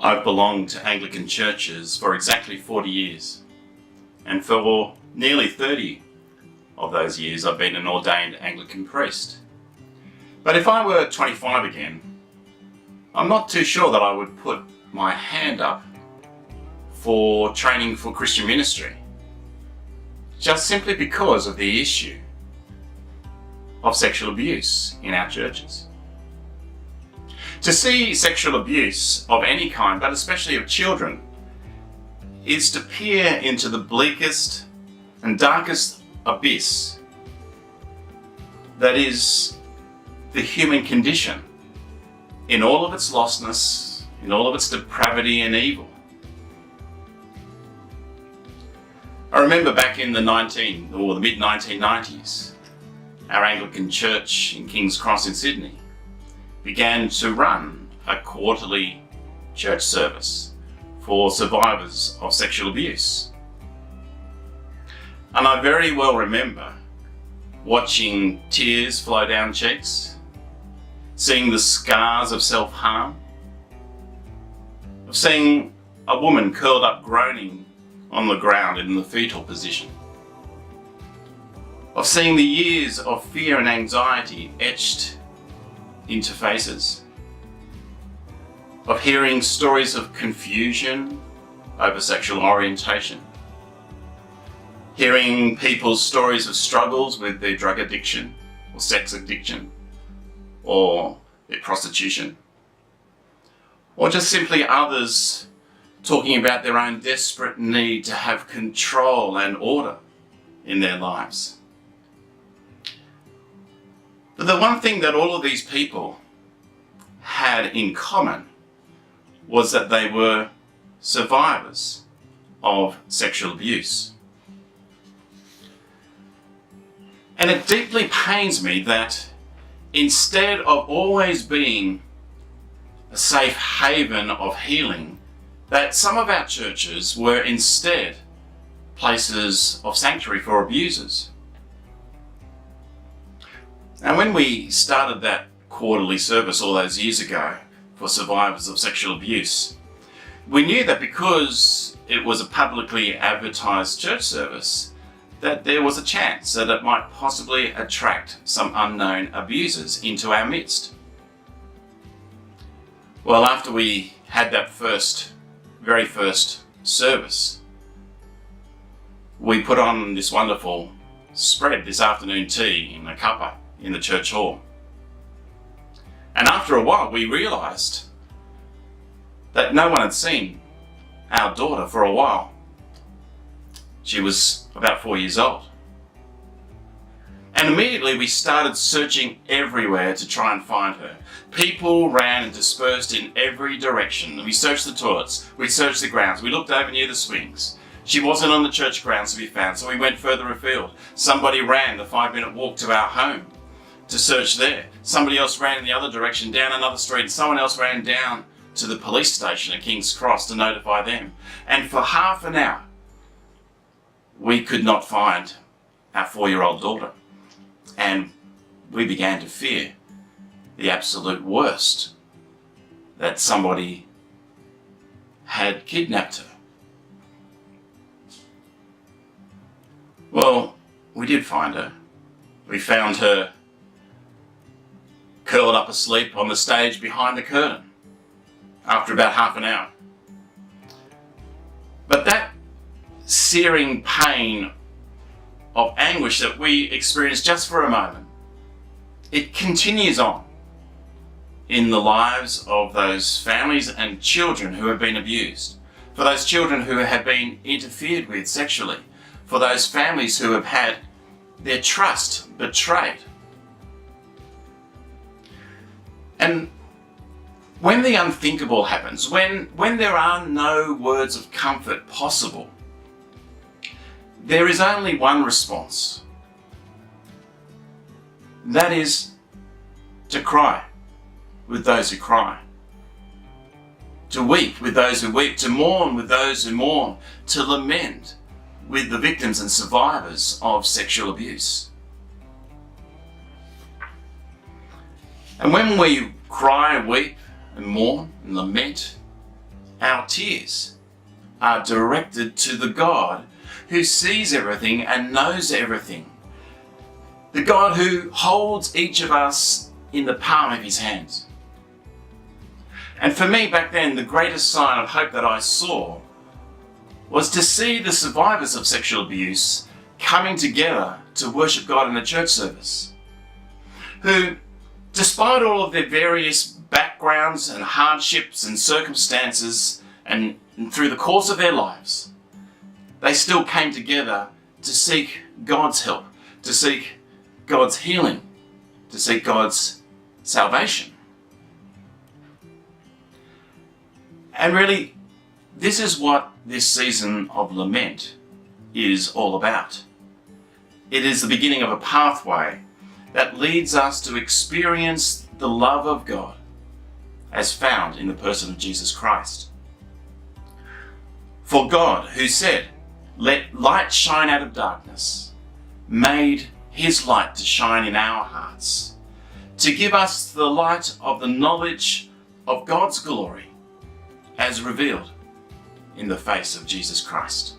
I've belonged to Anglican churches for exactly 40 years, and for nearly 30 of those years I've been an ordained Anglican priest. But if I were 25 again, I'm not too sure that I would put my hand up for training for Christian ministry, just simply because of the issue of sexual abuse in our churches. To see sexual abuse of any kind, but especially of children, is to peer into the bleakest and darkest abyss that is the human condition in all of its lostness, in all of its depravity and evil. I remember back in the mid-1990s, our Anglican church in King's Cross in Sydney began to run a quarterly church service for survivors of sexual abuse. And I very well remember watching tears flow down cheeks, seeing the scars of self-harm, of seeing a woman curled up groaning on the ground in the fetal position, of seeing the years of fear and anxiety etched into faces, of hearing stories of confusion over sexual orientation, hearing people's stories of struggles with their drug addiction or sex addiction or their prostitution, or just simply others talking about their own desperate need to have control and order in their lives. But the one thing that all of these people had in common was that they were survivors of sexual abuse. And it deeply pains me that instead of always being a safe haven of healing, that some of our churches were instead places of sanctuary for abusers. And when we started that quarterly service all those years ago for survivors of sexual abuse, we knew that because it was a publicly advertised church service, that there was a chance that it might possibly attract some unknown abusers into our midst. Well, after we had that very first service, we put on this wonderful spread, this afternoon tea in a cuppa in the church hall. And after a while, we realised that no one had seen our daughter for a while. She was about 4 years old. And immediately we started searching everywhere to try and find her. People ran and dispersed in every direction. We searched the toilets, we searched the grounds, we looked over near the swings. She wasn't on the church grounds to be found, so we went further afield. Somebody ran the 5-minute walk to our home to search there. Somebody else ran in the other direction, down another street, and someone else ran down to the police station at King's Cross to notify them. And for half an hour, we could not find our 4-year-old daughter. And we began to fear the absolute worst, that somebody had kidnapped her. Well, we did find her. We found her curled up asleep on the stage behind the curtain after about half an hour. But that searing pain of anguish that we experienced just for a moment, it continues on in the lives of those families and children who have been abused, for those children who have been interfered with sexually, for those families who have had their trust betrayed. And when the unthinkable happens, when there are no words of comfort possible, there is only one response. That is to cry with those who cry, to weep with those who weep, to mourn with those who mourn, to lament with the victims and survivors of sexual abuse. And when we cry, weep and mourn and lament, our tears are directed to the God who sees everything and knows everything. The God who holds each of us in the palm of his hand. And for me back then, the greatest sign of hope that I saw was to see the survivors of sexual abuse coming together to worship God in a church service, who, despite all of their various backgrounds and hardships and circumstances, and through the course of their lives, they still came together to seek God's help, to seek God's healing, to seek God's salvation. And really, this is what this season of Lament is all about. It is the beginning of a pathway that leads us to experience the love of God as found in the person of Jesus Christ. For God, who said, "Let light shine out of darkness," made his light to shine in our hearts, to give us the light of the knowledge of God's glory as revealed in the face of Jesus Christ.